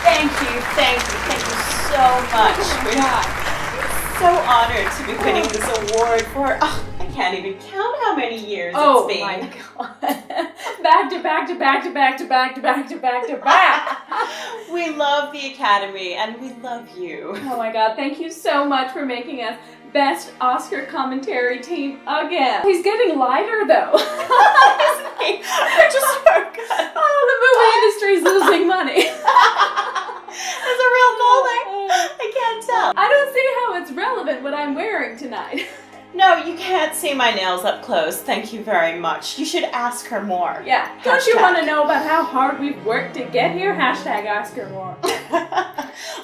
Thank you so much. We're so honored to be winning this award for, I can't even count how many years it's been. Oh my god. Back to back to back to back to back to back to back to back. We love the Academy and we love you. Oh my god, thank you so much for making us Best Oscar Commentary Team again. He's getting lighter though. Isn't he? We're just so good. Oh, the movie industry's losing money. There's a real goal there. I can't tell. I don't see how it's relevant what I'm wearing tonight. No, you can't see my nails up close. Thank you very much. You should ask her more. Yeah. Don't you want to know about how hard we've worked to get here? Hashtag ask her more.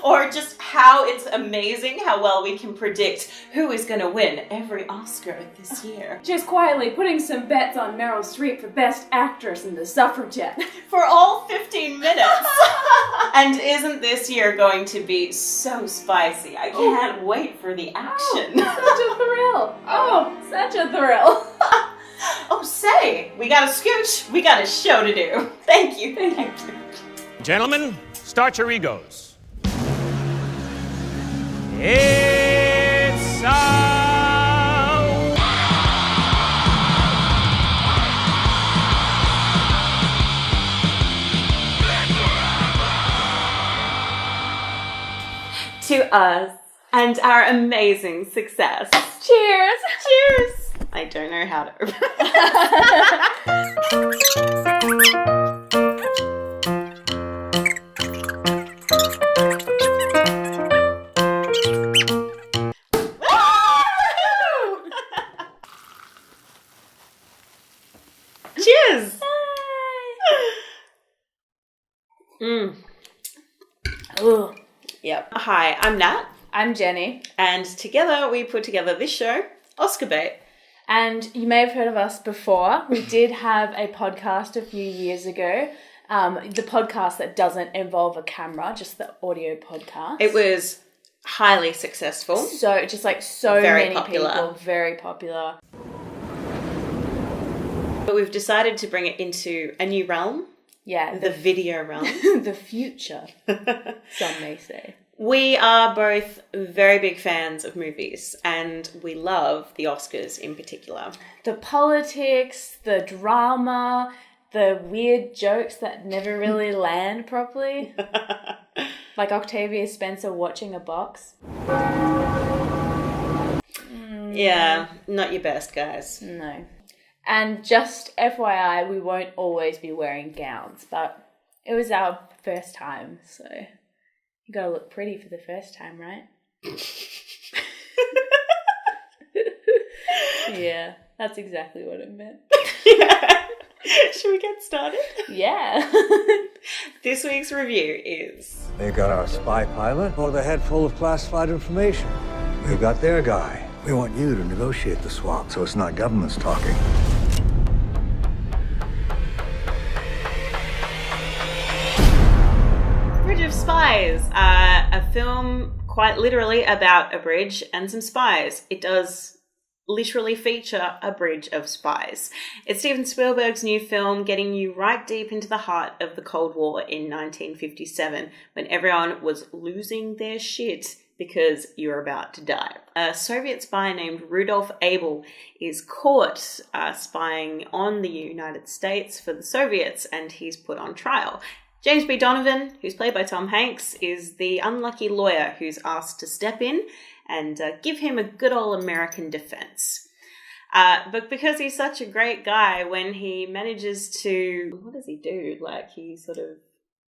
Or just how it's amazing how well we can predict who is going to win every Oscar this year. Just quietly putting some bets on Meryl Streep for Best Actress in The Suffragette. For all 15 minutes. And isn't this year going to be so spicy? I can't wait for the action. Such a thrill. Oh, such a thrill. Oh, say, we got a scooch. We got a show to do. Thank you. Thank you. Gentlemen, start your egos. It's To us and our amazing success. Cheers. Cheers. I don't know how to. Cheers. Ooh. Yep. Hi, I'm Nat. I'm Jenny. And together we put together this show, Oscar Bait. And you may have heard of us before. We did have a podcast a few years ago. The podcast that doesn't involve a camera, just the audio podcast. It was highly successful. So, just like Very many popular. people, very popular. But we've decided to bring it into a new realm. Yeah. The video realm. The future, some may say. We are both very big fans of movies and we love the Oscars in particular. The politics, the drama, the weird jokes that never really land properly. Like Octavia Spencer watching a box. Yeah, not your best, guys. No. And just FYI, we won't always be wearing gowns, but it was our first time, so you gotta look pretty for the first time, right? Yeah, that's exactly what it meant. Yeah. Should we get started? Yeah. This week's review is... They got our spy pilot with a head full of classified information. We've got their guy. We want you to negotiate the swap so it's not governments talking. Bridge of Spies, a film quite literally about a bridge and some spies. It does literally feature a bridge of spies. It's Steven Spielberg's new film, getting you right deep into the heart of the Cold War in 1957, when everyone was losing their shit because you're about to die. A Soviet spy named Rudolf Abel is caught spying on the United States for the Soviets, and he's put on trial. James B. Donovan, who's played by Tom Hanks, is the unlucky lawyer who's asked to step in and give him a good old American defense. But because he's such a great guy, when he manages to... What does he do? Like, he sort of...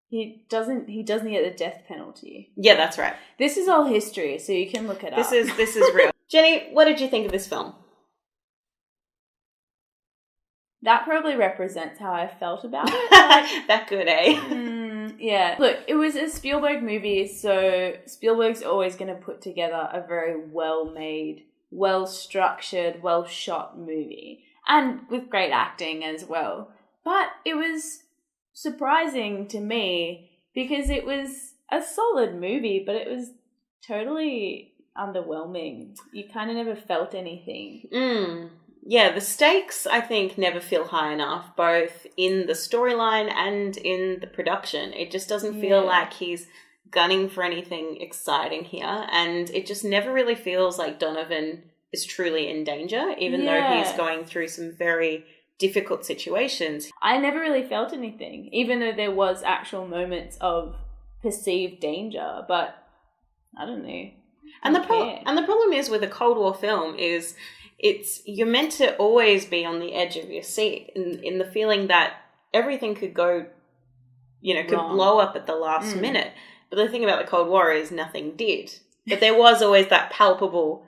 He doesn't get the death penalty. Yeah, that's right. This is all history, so you can look it up. This is real. Jenny, what did you think of this film? That probably represents how I felt about it. That good, eh? Yeah. Look, it was a Spielberg movie, so Spielberg's always going to put together a very well-made, well-structured, well-shot movie. And with great acting as well. But it was surprising to me because it was a solid movie, but it was totally underwhelming. You kind of never felt anything. Yeah, the stakes, I think, never feel high enough, both in the storyline and in the production. It just doesn't feel like he's gunning for anything exciting here, and it just never really feels like Donovan is truly in danger, even though he's going through some very difficult situations. I never really felt anything, even though there was actual moments of perceived danger, but I don't know. And the problem is with a Cold War film is you're meant to always be on the edge of your seat in the feeling that everything could go, could blow up at the last minute. But the thing about the Cold War is nothing did. But there was always that palpable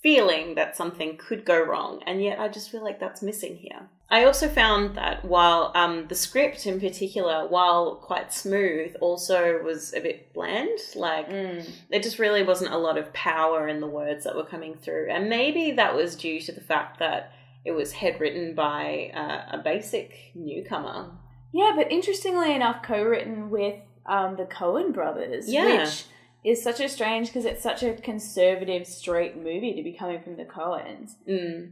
feeling that something could go wrong, and yet I just feel like that's missing here. I also found that while the script in particular, while quite smooth, also was a bit bland. Like, there just really wasn't a lot of power in the words that were coming through. And maybe that was due to the fact that it was head-written by a basic newcomer. Yeah, but interestingly enough, co-written with the Coen brothers, which is such a strange, because it's such a conservative, straight movie to be coming from the Coens.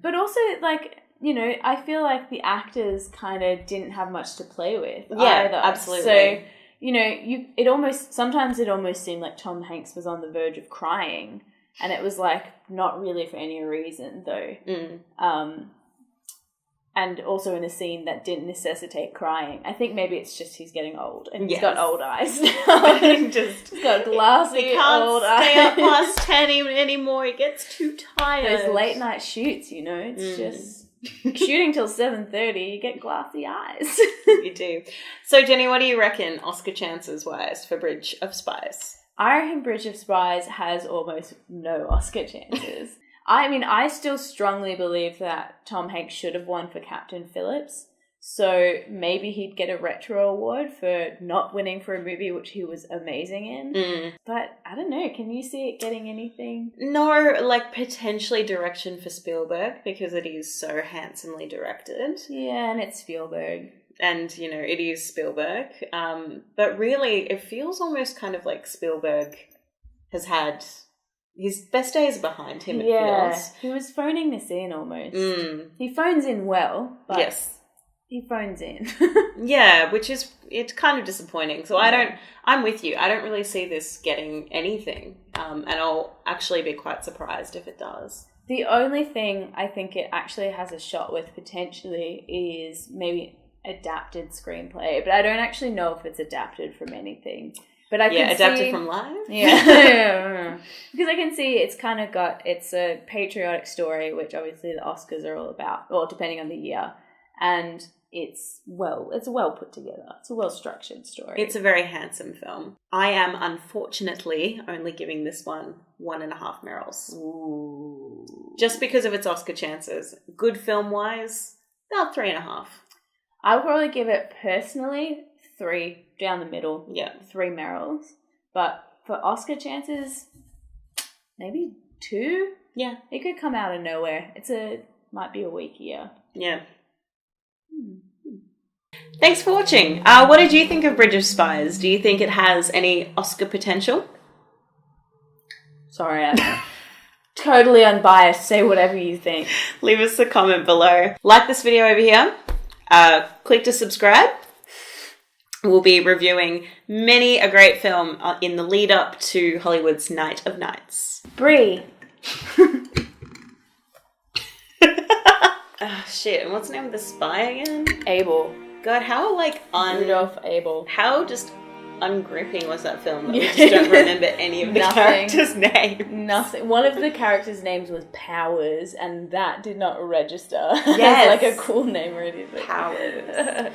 But also, like, I feel like the actors kind of didn't have much to play with either. Absolutely. So, sometimes it almost seemed like Tom Hanks was on the verge of crying, and it was like not really for any reason though. And also in a scene that didn't necessitate crying. I think maybe it's just he's getting old and he's got old eyes now. He's got glassy old eyes. He can't stay up past 10 anymore. He gets too tired. Those late night shoots, it's just shooting till 7:30. You get glassy eyes. You do. So Jenny, what do you reckon Oscar chances wise for Bridge of Spies? I reckon Bridge of Spies has almost no Oscar chances. I mean, I still strongly believe that Tom Hanks should have won for Captain Phillips. So maybe he'd get a retro award for not winning for a movie which he was amazing in. But I don't know. Can you see it getting anything? No, like potentially direction for Spielberg, because it is so handsomely directed. Yeah, and it's Spielberg. And, it is Spielberg. But really, it feels almost kind of like Spielberg has had... his best days behind him, it feels. He was phoning this in almost. He phones in well, but he phones in. Yeah, it's kind of disappointing. So I'm with you. I don't really see this getting anything. And I'll actually be quite surprised if it does. The only thing I think it actually has a shot with potentially is maybe adapted screenplay. But I don't actually know if it's adapted from anything. But I can adapted see, from live? Yeah. Because I can see it's a patriotic story, which obviously the Oscars are all about, or depending on the year. And it's well put together. It's a well-structured story. It's a very handsome film. I am unfortunately only giving this one 1.5 Merrills. Ooh. Just because of its Oscar chances. Good film-wise, about 3.5. I would probably give it, personally, 3 down the middle. Yeah. 3 Merrills. But for Oscar chances, maybe 2? Yeah. It could come out of nowhere. Might be a weak year. Yeah. Thanks for watching. What did you think of Bridge of Spies? Do you think it has any Oscar potential? Sorry, I'm totally unbiased. Say whatever you think. Leave us a comment below. Like this video over here. Click to subscribe. We'll be reviewing many a great film in the lead up to Hollywood's Night of Nights. Brie. Oh, shit. And what's the name of the spy again? Abel. God, how Rudolph Abel. How just ungripping was that film that we just don't remember any of the characters' names? Nothing. One of the characters' names was Powers, and that did not register. Yes. Like a cool name or anything. Powers.